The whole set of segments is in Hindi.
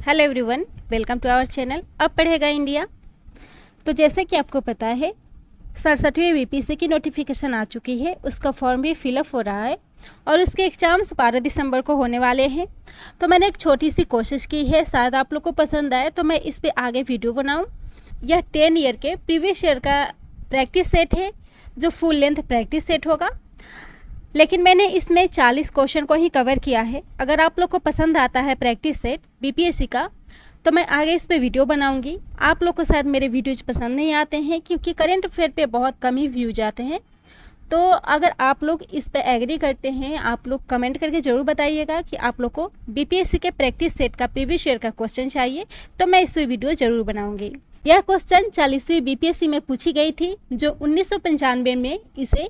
Hello everyone, welcome to our channel Ab Padhega India. तो जैसे कि आपको पता है 67वीं बीपीएससी की नोटिफिकेशन आ चुकी है, उसका फॉर्म भी फिलअप हो रहा है और उसके एग्ज़ाम्स 12 दिसंबर को होने वाले हैं। तो मैंने एक छोटी सी कोशिश की है, शायद आप लोग को पसंद आए तो मैं इस पर आगे वीडियो बनाऊँ। यह 10 ईयर के प्रीवियस ईयर का प्रैक्टिस सेट है जो फुल लेंथ प्रैक्टिस सेट होगा, लेकिन मैंने इसमें 40 क्वेश्चन को ही कवर किया है। अगर आप लोग को पसंद आता है प्रैक्टिस सेट बीपीएससी का तो मैं आगे इस पे वीडियो बनाऊंगी। आप लोग को शायद मेरे वीडियोज पसंद नहीं आते हैं क्योंकि करंट अफेयर पे बहुत कम ही व्यूज आते हैं। तो अगर आप लोग इस पे एग्री करते हैं, आप लोग कमेंट करके ज़रूर बताइएगा कि आप लोग को बीपीएससी के प्रैक्टिस सेट का प्रीवियस ईयर का क्वेश्चन चाहिए, तो मैं इस पर वीडियो ज़रूर बनाऊँगी। यह क्वेश्चन 40वीं बीपीएससी में पूछी गई थी जो 1995 में इसे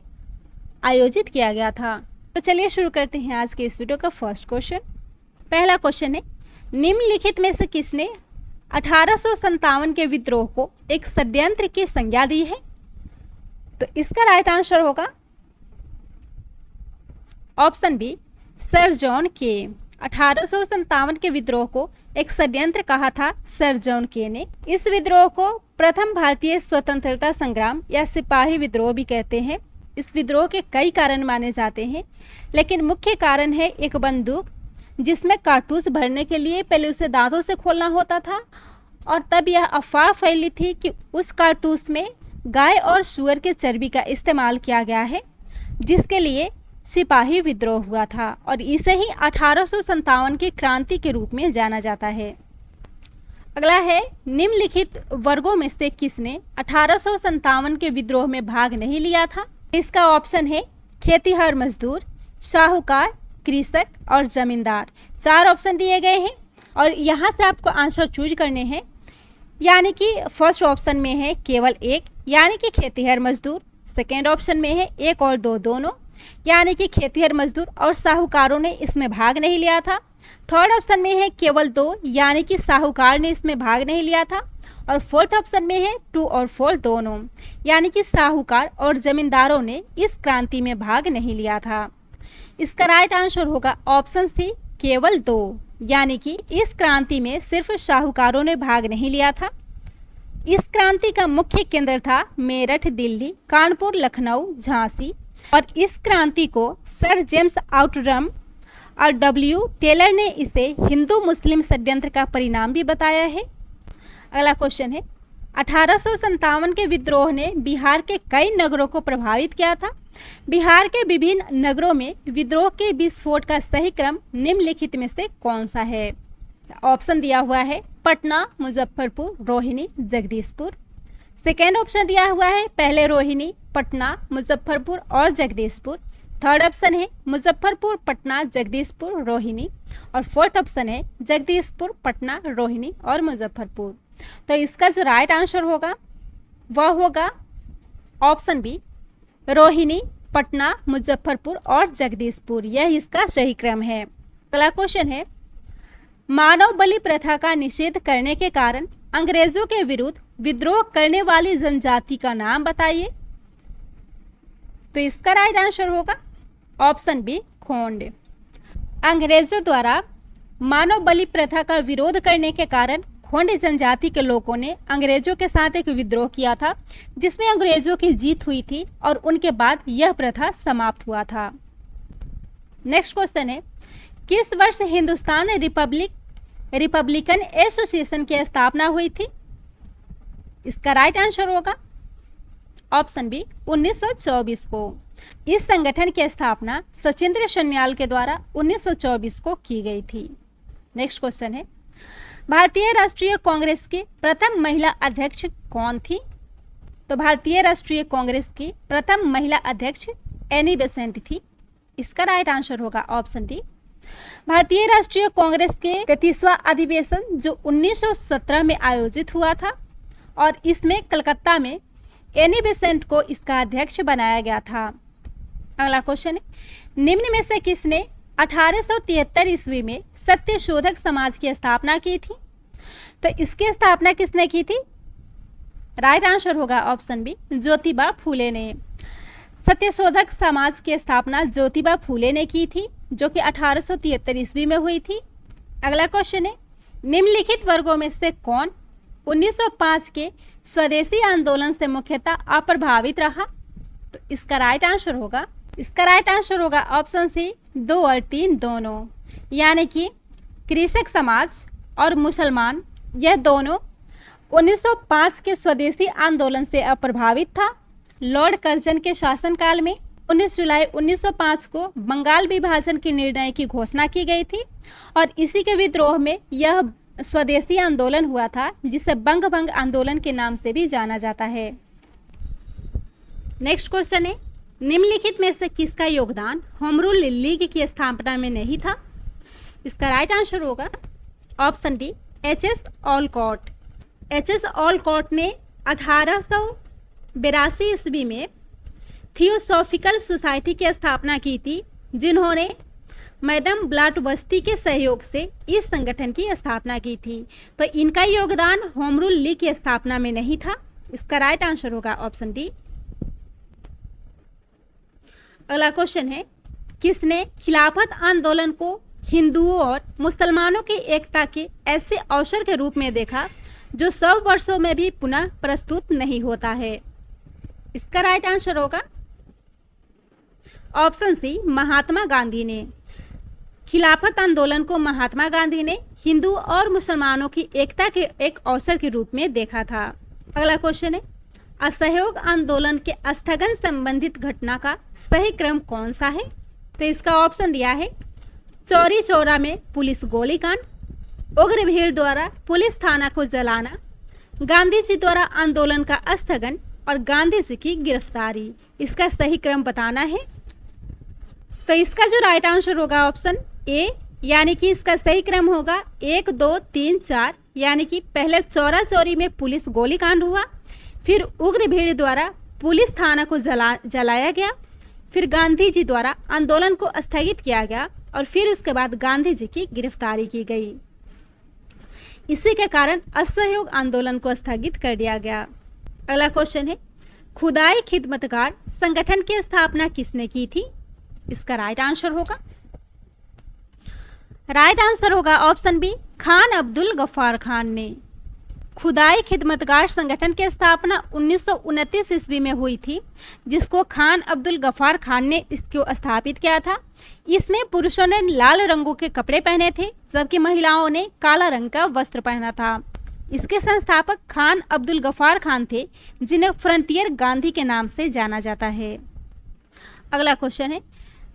आयोजित किया गया था। तो चलिए शुरू करते हैं आज के इस वीडियो का फर्स्ट क्वेश्चन। पहला क्वेश्चन है, निम्नलिखित में से किसने 1857 के विद्रोह को एक षड्यंत्र की संज्ञा दी है? तो इसका राइट आंसर होगा ऑप्शन बी, सर जॉन के। 1857 के विद्रोह को एक षड्यंत्र कहा था सर जॉन के ने। इस विद्रोह को प्रथम भारतीय स्वतंत्रता संग्राम या सिपाही विद्रोह भी कहते हैं। इस विद्रोह के कई कारण माने जाते हैं, लेकिन मुख्य कारण है एक बंदूक जिसमें कारतूस भरने के लिए पहले उसे दांतों से खोलना होता था और तब यह अफवाह फैली थी कि उस कारतूस में गाय और सूअर के चर्बी का इस्तेमाल किया गया है, जिसके लिए सिपाही विद्रोह हुआ था और इसे ही 1857 की क्रांति के रूप में जाना जाता है। अगला है, निम्नलिखित वर्गों में से किसने 1857 के विद्रोह में भाग नहीं लिया था? इसका ऑप्शन है खेतीहर मजदूर, साहूकार, कृषक और जमींदार। 4 ऑप्शन दिए गए हैं और यहाँ से आपको आंसर चूज करने हैं। यानी कि फर्स्ट ऑप्शन में है केवल एक, यानी कि खेतीहर मजदूर। सेकेंड ऑप्शन में है 1 और 2 दोनों, यानी कि खेतीहर मजदूर और साहूकारों ने इसमें भाग नहीं लिया था। थर्ड ऑप्शन में है केवल 2, यानी कि साहूकार ने इसमें भाग नहीं लिया था। और फोर्थ ऑप्शन में है 2 और 4 दोनों, यानी कि साहूकार और जमींदारों ने इस क्रांति में भाग नहीं लिया था। इसका राइट आंसर होगा ऑप्शन सी, केवल 2, यानी कि इस क्रांति में सिर्फ साहूकारों ने भाग नहीं लिया था। इस क्रांति का मुख्य केंद्र था मेरठ, दिल्ली, कानपुर, लखनऊ, झांसी और इस क्रांति को सर जेम्स आउटरम और डब्ल्यू टेलर ने इसे हिंदू मुस्लिम षड्यंत्र का परिणाम भी बताया है। अगला क्वेश्चन है, 1857 के विद्रोह ने बिहार के कई नगरों को प्रभावित किया था। बिहार के विभिन्न नगरों में विद्रोह के विस्फोट का सही क्रम निम्नलिखित में से कौन सा है? ऑप्शन दिया हुआ है पटना, मुजफ्फरपुर, रोहिणी, जगदीशपुर। सेकेंड ऑप्शन दिया हुआ है पहले रोहिणी, पटना, मुजफ्फरपुर और जगदीशपुर। थर्ड ऑप्शन है मुजफ्फरपुर, पटना, जगदीशपुर, रोहिणी और फोर्थ ऑप्शन है जगदीशपुर, पटना, रोहिणी और मुजफ्फरपुर। तो इसका जो राइट आंसर होगा वह होगा ऑप्शन बी, रोहिणी, पटना, मुजफ्फरपुर और जगदीशपुर। यह इसका सही क्रम है। अगला क्वेश्चन है, मानव बलि प्रथा का निषेध करने के कारण अंग्रेजों के विरुद्ध विद्रोह करने वाली जनजाति का नाम बताइए। तो इसका राइट आंसर होगा ऑप्शन बी, खोंड। अंग्रेजों द्वारा मानव बलि प्रथा का विरोध करने के कारण खोंड जनजाति के लोगों ने अंग्रेजों के साथ एक विद्रोह किया था, जिसमें अंग्रेजों की जीत हुई थी और उनके बाद यह प्रथा समाप्त हुआ था। नेक्स्ट क्वेश्चन है, किस वर्ष हिंदुस्तान रिपब्लिकन एसोसिएशन की स्थापना हुई थी? इसका राइट आंसर होगा ऑप्शन बी, 1924 को। इस संगठन की स्थापना सचिंद्र सन्याल के द्वारा 1924 को की गई थी। नेक्स्ट क्वेश्चन है, भारतीय राष्ट्रीय कांग्रेस की प्रथम महिला अध्यक्ष कौन थी? तो भारतीय राष्ट्रीय कांग्रेस की प्रथम महिला अध्यक्ष एनी बेसेंट थी। इसका राइट आंसर होगा ऑप्शन डी। भारतीय राष्ट्रीय कांग्रेस के 33वां अधिवेशन जो 1917 में आयोजित हुआ था और इसमें कलकत्ता में एनी बेसेंट को इसका अध्यक्ष बनाया गया था। अगला क्वेश्चन है, निम्न में से किसने 1873 ईस्वी में सत्यशोधक समाज की स्थापना की थी? तो इसकी स्थापना किसने की थी? राइट आंसर होगा ऑप्शन बी, ज्योतिबा फूले ने। सत्यशोधक समाज की स्थापना ज्योतिबा फूले ने की थी, जो कि 1873 ईस्वी में हुई थी। अगला क्वेश्चन है, निम्नलिखित वर्गों में से कौन 1905 के स्वदेशी आंदोलन से मुख्यतः अप्रभावित रहा? तो इसका राइट आंसर होगा ऑप्शन सी 2 और 3 दोनों, यानी कि कृषक समाज और मुसलमान यह दोनों 1905 के स्वदेशी आंदोलन से अप्रभावित था। लॉर्ड कर्जन के शासनकाल में 19 जुलाई 1905 को बंगाल विभाजन के निर्णय की घोषणा की गई थी और इसी के विद्रोह में यह स्वदेशी आंदोलन हुआ था, जिसे बंग भंग आंदोलन के नाम से भी जाना जाता है। नेक्स्ट क्वेश्चन है, निम्नलिखित में से किसका योगदान होम रूल लीग की स्थापना में नहीं था? इसका राइट आंसर होगा option D HS. Olcott. HS. Olcott ने 1882 ईस्वी में थियोसॉफिकल सोसाइटी की स्थापना की थी, जिन्होंने मैडम ब्लॉटवर्स्टी के सहयोग से इस संगठन की स्थापना की थी। तो इनका योगदान होम रूल लीग की स्थापना में नहीं था। इसका राइट आंसर होगा ऑप्शन डी। अगला क्वेश्चन है, किसने खिलाफत आंदोलन को हिंदुओं और मुसलमानों की एकता के ऐसे अवसर के रूप में देखा जो 100 वर्षों में भी पुनः प्रस्तुत नहीं होता है? इसका राइट आंसर होगा ऑप्शन सी महात्मा गांधी ने। खिलाफत आंदोलन को महात्मा गांधी ने हिंदू और मुसलमानों की एकता के एक अवसर के रूप में देखा था। अगला क्वेश्चन है, असहयोग आंदोलन के स्थगन संबंधित घटना का सही क्रम कौन सा है? तो इसका ऑप्शन दिया है चौरी चौरा में पुलिस गोलीकांड, उग्र भीड़ द्वारा पुलिस थाना को जलाना, गांधी जी द्वारा आंदोलन का स्थगन और गांधी जी की गिरफ्तारी। इसका सही क्रम बताना है। तो इसका जो राइट आंसर होगा ऑप्शन ए, यानी कि इसका सही क्रम होगा 1 2 3 4, यानी कि पहले चौरा चौरी में पुलिस गोलीकांड हुआ, फिर उग्र भीड़ द्वारा पुलिस थाना को जलाया गया, फिर गांधी जी द्वारा आंदोलन को स्थगित किया गया और फिर उसके बाद गांधी जी की गिरफ्तारी की गई। इसी के कारण असहयोग आंदोलन को स्थगित कर दिया गया। अगला क्वेश्चन है, खुदाई खिदमतगार संगठन की स्थापना किसने की थी? इसका राइट आंसर होगा ऑप्शन बी खान अब्दुल गफ्फार खान ने। खुदाई खिदमतगार संगठन की स्थापना 1929 ईस्वी में हुई थी, जिसको खान अब्दुल गफ्फार खान ने इसको स्थापित किया था। इसमें पुरुषों ने लाल रंगों के कपड़े पहने थे, जबकि महिलाओं ने काला रंग का वस्त्र पहना था। इसके संस्थापक खान अब्दुल गफ्फार खान थे, जिन्हें फ्रंटियर गांधी के नाम से जाना जाता है। अगला क्वेश्चन है,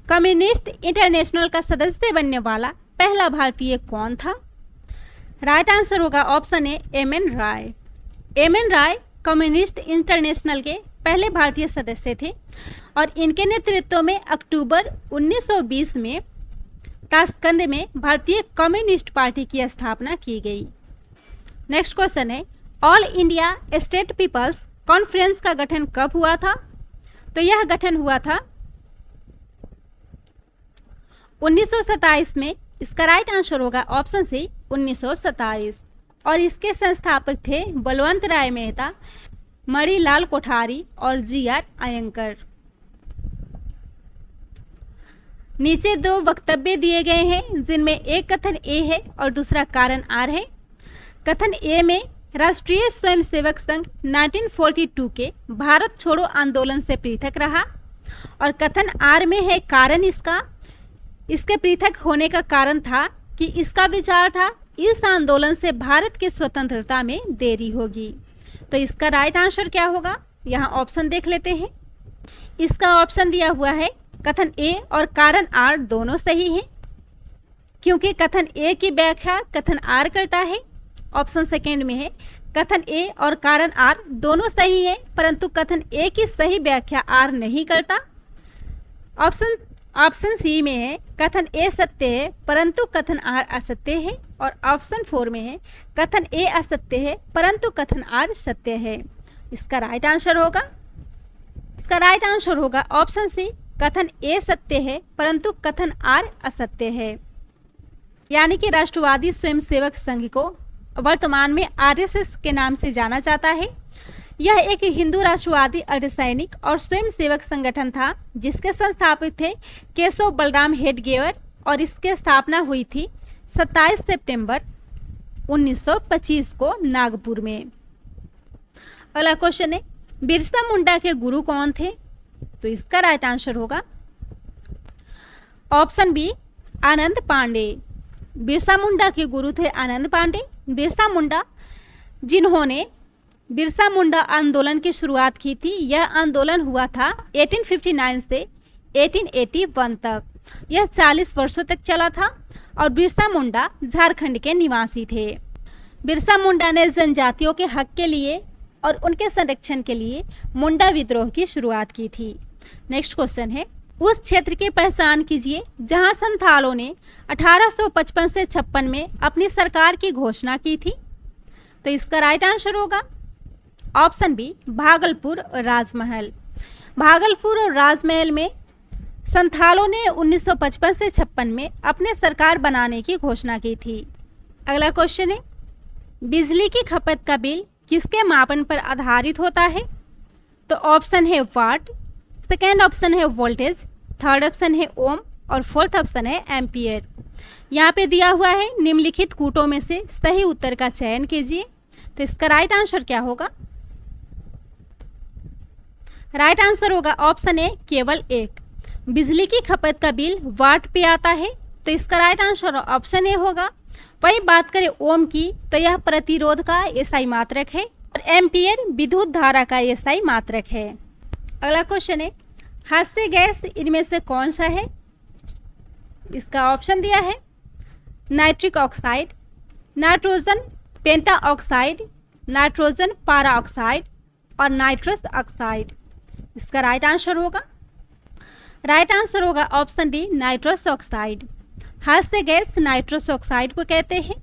कम्युनिस्ट इंटरनेशनल का सदस्य बनने वाला पहला भारतीय कौन था? राइट आंसर होगा option A M N. Roy. M N. Roy communist international के पहले भारतीय सदस्य थे और इनके नेतृत्व में अक्टूबर 1920 में ताशकंद में भारतीय कम्युनिस्ट पार्टी की स्थापना की गई। नेक्स्ट क्वेश्चन है, all India state people's conference का गठन कब हुआ था? तो यह गठन हुआ था 1927 में। इसका राइट आंसर होगा ऑप्शन सी 1927 और इसके संस्थापक थे बलवंत राय मेहता, मणिलाल कोठारी और जी.आर. अयंकर। नीचे 2 वक्तव्य दिए गए हैं, जिनमें एक कथन ए है और दूसरा कारण आर है। कथन ए में राष्ट्रीय स्वयंसेवक संघ 1942 के भारत छोड़ो आंदोलन से पृथक रहा और कथन आर में है कारण इसके पृथक होने का कारण था कि इसका विचार था इस आंदोलन से भारत की स्वतंत्रता में देरी होगी। तो इसका राइट आंसर क्या होगा, यहाँ ऑप्शन देख लेते हैं। इसका ऑप्शन दिया हुआ है कथन ए और कारण आर दोनों सही हैं, क्योंकि कथन ए की व्याख्या कथन आर करता है। ऑप्शन सेकेंड में है कथन ए और कारण आर दोनों सही है, परंतु कथन ए की सही व्याख्या आर नहीं करता। ऑप्शन सी में है कथन ए सत्य है परंतु कथन आर असत्य है और ऑप्शन 4 में है कथन ए असत्य है परंतु कथन आर सत्य है। इसका राइट आंसर होगा ऑप्शन सी कथन ए सत्य है परंतु कथन आर असत्य है। यानी कि राष्ट्रवादी स्वयंसेवक संघ को वर्तमान में आरएसएस के नाम से जाना जाता है। यह एक हिंदू राष्ट्रवादी अर्धसैनिक और स्वयंसेवक संगठन था, जिसके संस्थापक थे केशव बलराम हेडगेवर और इसकी स्थापना हुई थी 27 सितंबर 1925 को नागपुर में। अगला क्वेश्चन है, बिरसा मुंडा के गुरु कौन थे? तो इसका राइट आंसर होगा ऑप्शन बी, आनंद पांडे। बिरसा मुंडा के गुरु थे आनंद पांडे। बिरसा मुंडा जिन्होंने बिरसा मुंडा आंदोलन की शुरुआत की थी, यह आंदोलन हुआ था 1859 से 1881 तक। यह 40 वर्षों तक चला था और बिरसा मुंडा झारखंड के निवासी थे। बिरसा मुंडा ने जनजातियों के हक के लिए और उनके संरक्षण के लिए मुंडा विद्रोह की शुरुआत की थी। नेक्स्ट क्वेश्चन है, उस क्षेत्र की पहचान कीजिए जहां संथालों ने 1855 से 56 में अपनी सरकार की घोषणा की थी। तो इसका राइट आंसर होगा ऑप्शन बी, भागलपुर और राजमहल। भागलपुर और राजमहल में संथालों ने 1955 से 56 में अपने सरकार बनाने की घोषणा की थी। अगला क्वेश्चन है, बिजली की खपत का बिल किसके मापन पर आधारित होता है? तो ऑप्शन है वाट, सेकेंड ऑप्शन है वोल्टेज, थर्ड ऑप्शन है ओम और फोर्थ ऑप्शन है एम्पियर। यहाँ पे दिया हुआ है निम्नलिखित कूटों में से सही उत्तर का चयन कीजिए। तो इसका राइट आंसर क्या होगा? राइट आंसर होगा ऑप्शन ए, केवल एक। बिजली की खपत का बिल वाट पे आता है, तो इसका राइट आंसर ऑप्शन ए होगा। वही बात करें ओम की, तो यह प्रतिरोध का एसआई मात्रक है और एम्पियर विद्युत धारा का एसआई मात्रक है। अगला क्वेश्चन है, हास्य गैस इनमें से कौन सा है? इसका ऑप्शन दिया है नाइट्रिक ऑक्साइड, नाइट्रोजन पेंटा ऑक्साइड, नाइट्रोजन पारा ऑक्साइड और नाइट्रस ऑक्साइड। इसका राइट आंसर होगा ऑप्शन डी, नाइट्रस ऑक्साइड। हास्य गैस नाइट्रस ऑक्साइड को कहते हैं।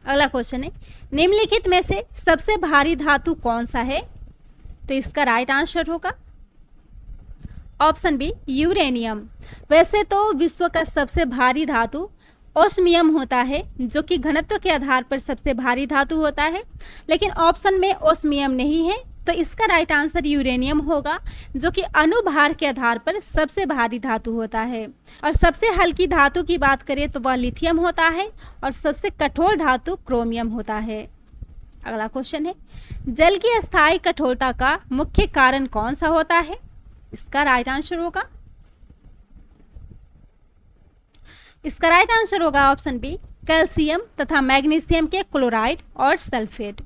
अगला क्वेश्चन है, निम्नलिखित में से सबसे भारी धातु कौन सा है? तो इसका राइट आंसर होगा ऑप्शन बी, यूरेनियम। वैसे तो विश्व का सबसे भारी धातु ओस्मियम होता है, जो कि घनत्व के आधार पर सबसे भारी धातु होता है, लेकिन ऑप्शन में ओस्मियम नहीं है, तो इसका राइट आंसर यूरेनियम होगा, जो कि अणुभार के आधार पर सबसे भारी धातु होता है। और सबसे हल्की धातु की बात करें तो वह लिथियम होता है और सबसे कठोर धातु क्रोमियम होता है। अगला क्वेश्चन है, जल की अस्थायी कठोरता का मुख्य कारण कौन सा होता है? इसका राइट आंसर होगा ऑप्शन बी, कैल्शियम तथा मैग्नीशियम के क्लोराइड और सल्फेट।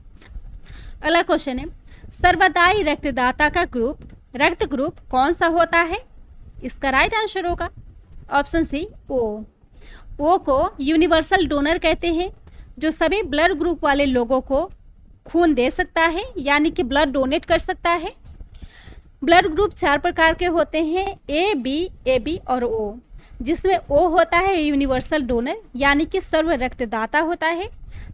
अगला क्वेश्चन है, सर्वदायी रक्तदाता का रक्त ग्रुप कौन सा होता है? इसका राइट आंसर होगा ऑप्शन सी, ओ। ओ को यूनिवर्सल डोनर कहते हैं, जो सभी ब्लड ग्रुप वाले लोगों को खून दे सकता है, यानी कि ब्लड डोनेट कर सकता है। ब्लड ग्रुप 4 प्रकार के होते हैं, ए बी और ओ, जिसमें ओ होता है यूनिवर्सल डोनर यानी कि सर्व रक्तदाता होता है,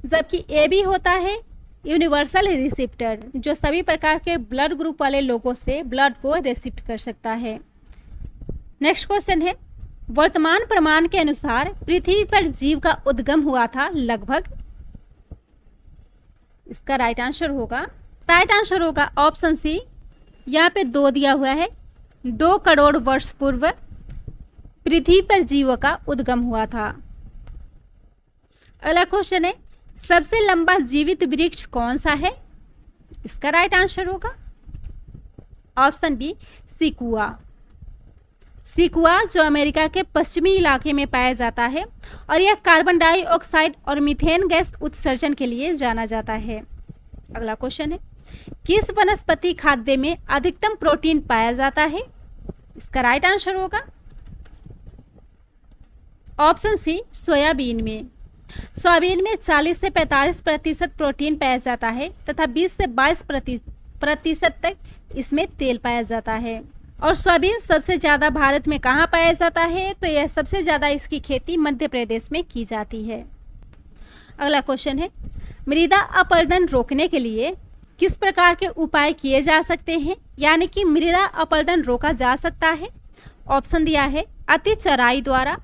जबकि ए बी होता है यूनिवर्सल रिसिप्टर, जो सभी प्रकार के ब्लड ग्रुप वाले लोगों से ब्लड को रिसिप्ट कर सकता है। नेक्स्ट क्वेश्चन है, वर्तमान प्रमाण के अनुसार पृथ्वी पर जीव का उद्गम हुआ था लगभग। इसका राइट आंसर होगा ऑप्शन सी, यहाँ पे 2 दिया हुआ है, 2 करोड़ वर्ष पूर्व पृथ्वी पर जीवों का उद्गम हुआ था। अगला क्वेश्चन है, सबसे लंबा जीवित वृक्ष कौन सा है? इसका राइट आंसर होगा ऑप्शन बी, सिकुआ। सिकुआ जो अमेरिका के पश्चिमी इलाके में पाया जाता है और यह कार्बन डाइऑक्साइड और मीथेन गैस उत्सर्जन के लिए जाना जाता है। अगला क्वेश्चन है, किस वनस्पति खाद्य में अधिकतम प्रोटीन पाया जाता है? इसका राइट आंसर होगा ऑप्शन सी, सोयाबीन में। सोयाबीन में 40 से 45% प्रोटीन पाया जाता है तथा 20 से 22% तक इसमें तेल पाया जाता है। और सोयाबीन सबसे ज़्यादा भारत में कहाँ पाया जाता है? तो यह सबसे ज़्यादा इसकी खेती मध्य प्रदेश में की जाती है। अगला क्वेश्चन है, मृदा अपरदन रोकने के लिए किस प्रकार के उपाय किए जा सकते हैं, यानी कि मृदा अपरदन रोका जा सकता है? ऑप्शन दिया है अति चराई द्वारा,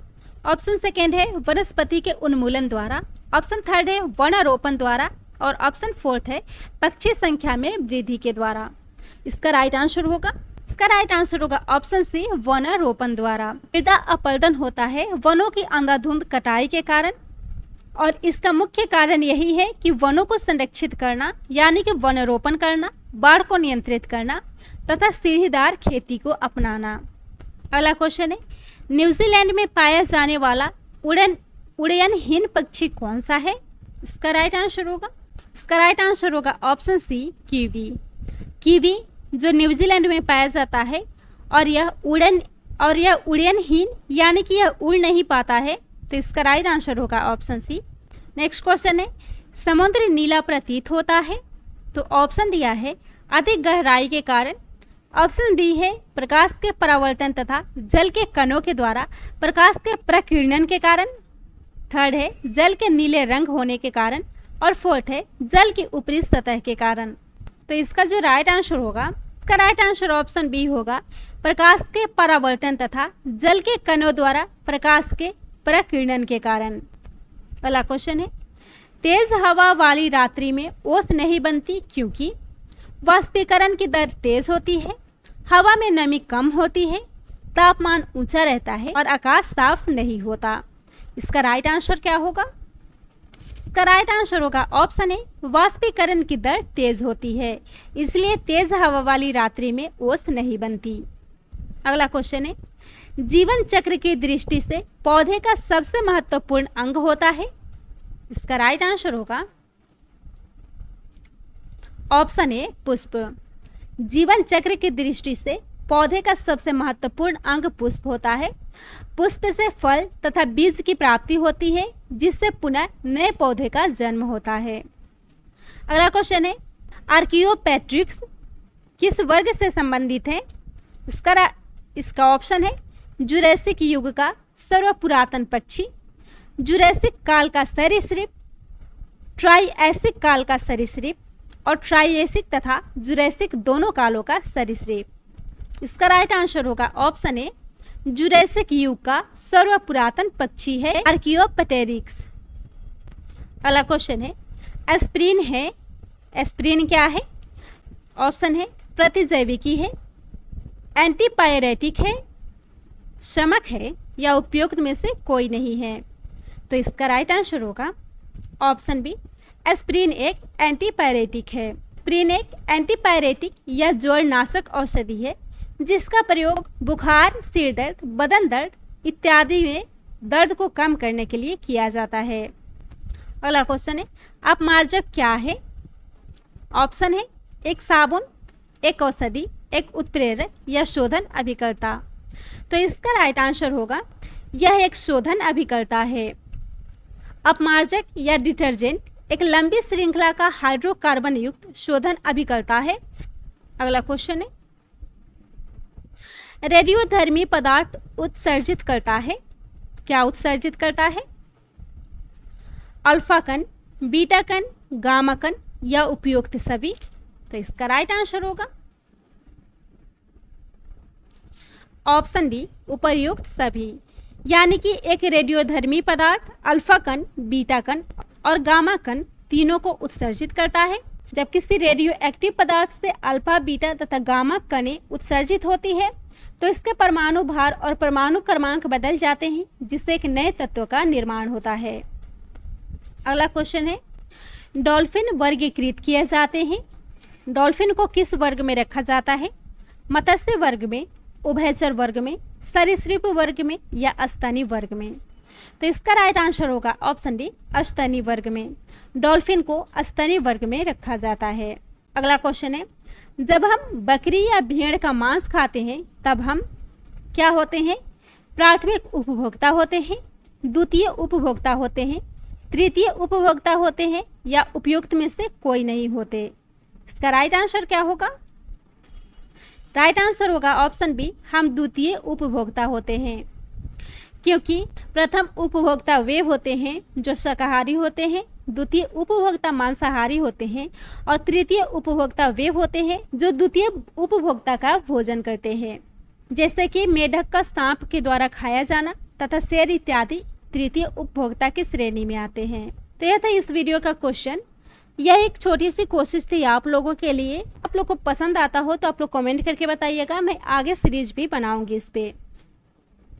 ऑप्शन सेकेंड है वनस्पति के उन्मूलन द्वारा, ऑप्शन थर्ड है वनारोपण द्वारा और ऑप्शन फोर्थ है पक्षी संख्या में वृद्धि के द्वारा। इसका राइट आंसर होगा ऑप्शन सी, वनारोपण द्वारा। मृदा अपरदन होता है वनों की अंधाधुंध कटाई के कारण और इसका मुख्य कारण यही है कि वनों को संरक्षित करना, यानी कि वनारोपण करना, बाढ़ को नियंत्रित करना तथा सीढ़ीदार खेती को अपनाना। अगला क्वेश्चन है, न्यूजीलैंड में पाया जाने वाला उड़यनहीन पक्षी कौन सा है? इसका राइट आंसर होगा ऑप्शन सी, कीवी। कीवी जो न्यूजीलैंड में पाया जाता है और यह उड़यनहीन यानी कि यह उड़ नहीं पाता है, तो इसका राइट आंसर होगा ऑप्शन सी। नेक्स्ट क्वेश्चन है, समुद्र नीला प्रतीत होता है, तो ऑप्शन दिया है अधिक गहराई के कारण, ऑप्शन बी है प्रकाश के परावर्तन तथा जल के कणों के द्वारा प्रकाश के प्रकीर्णन के कारण, थर्ड है जल के नीले रंग होने के कारण, और फोर्थ है जल की ऊपरी सतह के कारण। तो इसका जो राइट आंसर होगा, इसका राइट आंसर ऑप्शन बी होगा प्रकाश के परावर्तन तथा जल के कणों द्वारा प्रकाश के प्रकीर्णन के कारण। अगला क्वेश्चन है, तेज हवा वाली रात्रि में ओस नहीं बनती क्योंकि वाष्पीकरण की दर तेज होती है, हवा में नमी कम होती है, तापमान ऊंचा रहता है और आकाश साफ नहीं होता। इसका राइट आंसर क्या होगा? इसका राइट आंसर होगा ऑप्शन ए, वाष्पीकरण की दर तेज होती है, इसलिए तेज हवा वाली रात्रि में ओस नहीं बनती। अगला क्वेश्चन है, जीवन चक्र की दृष्टि से पौधे का सबसे महत्वपूर्ण अंग होता है। इसका राइट आंसर होगा ऑप्शन ए, पुष्प। जीवन चक्र की दृष्टि से पौधे का सबसे महत्वपूर्ण अंग पुष्प होता है। पुष्प से फल तथा बीज की प्राप्ति होती है, जिससे पुनः नए पौधे का जन्म होता है। अगला क्वेश्चन है, आर्कियोपेट्रिक्स किस वर्ग से संबंधित है? इसका ऑप्शन है जुरैसिक युग का सर्वपुरातन पक्षी, जुरैसिक काल का सरीसृप, ट्राइएसिक काल का सरीसृप और ट्राइएसिक तथा जुरैसिक दोनों कालों का सरीसृप। इसका राइट आंसर होगा ऑप्शन ए, जुरैसिक युग का सर्वपुरातन पक्षी है आर्कियोपेटेरिक्स। अगला क्वेश्चन है, एस्प्रिन है, एस्प्रिन क्या है? ऑप्शन है प्रतिजैविकी है, एंटीपायरेटिक है, शमक है या उपयुक्त में से कोई नहीं है। तो इसका राइट आंसर होगा ऑप्शन बी, एस्प्रिन एक एंटीपायरेटिक है। एस्प्रिन एक एंटीपायरेटिक या जोड़नाशक औषधि है, जिसका प्रयोग बुखार, सिर दर्द, बदन दर्द इत्यादि में दर्द को कम करने के लिए किया जाता है। अगला क्वेश्चन है, अपमार्जक क्या है? ऑप्शन है एक साबुन, एक औषधि, एक उत्प्रेरक या शोधन अभिकर्ता। तो इसका राइट आंसर होगा यह एक शोधन अभिकर्ता है। अपमार्जक या डिटर्जेंट एक लंबी श्रृंखला का हाइड्रोकार्बन युक्त शोधन अभिकर्ता है। अगला क्वेश्चन है, रेडियोधर्मी पदार्थ उत्सर्जित करता है, क्या उत्सर्जित करता है? अल्फा कण, बीटा कण, गामा कण या उपयुक्त सभी। तो इसका राइट आंसर होगा ऑप्शन डी, उपर्युक्त सभी। यानी कि एक रेडियोधर्मी पदार्थ अल्फा कण, बीटा कण और गामा कण तीनों को उत्सर्जित करता है। जब किसी रेडियो एक्टिव पदार्थ से अल्फा, बीटा तथा गामा कणें उत्सर्जित होती है तो इसके परमाणु भार और परमाणु क्रमांक बदल जाते हैं, जिससे एक नए तत्व का निर्माण होता है। अगला क्वेश्चन है, डॉल्फिन वर्गीकृत किए जाते हैं। डॉल्फिन को किस वर्ग में रखा जाता है? मत्स्य वर्ग में, उभयचर वर्ग में, सरीसृप वर्ग में या स्तनी वर्ग में। तो इसका राइट आंसर होगा ऑप्शन डी, स्तनी वर्ग में। डॉल्फिन को स्तनी वर्ग में रखा जाता है। अगला क्वेश्चन है, जब हम बकरी या भेड़ का मांस खाते हैं तब हम क्या होते हैं? प्राथमिक उपभोक्ता होते हैं, द्वितीय उपभोक्ता होते हैं, तृतीय उपभोक्ता होते हैं या उपयुक्त में से कोई नहीं होते। इसका राइट आंसर क्या होगा? राइट आंसर होगा ऑप्शन बी, हम द्वितीय उपभोक्ता होते हैं, क्योंकि प्रथम उपभोक्ता वे होते हैं जो शाकाहारी होते हैं, द्वितीय उपभोक्ता मांसाहारी होते हैं और तृतीय उपभोक्ता वे होते हैं जो द्वितीय उपभोक्ता का भोजन करते हैं, जैसे कि मेढक का सांप के द्वारा खाया जाना तथा शेर इत्यादि तृतीय उपभोक्ता की श्रेणी में आते हैं। तो यह था इस वीडियो का क्वेश्चन। यह एक छोटी सी कोशिश थी आप लोगों के लिए। आप लोग को पसंद आता हो तो आप लोग कमेंट करके बताइएगा, मैं आगे सीरीज भी बनाऊंगी इस पे।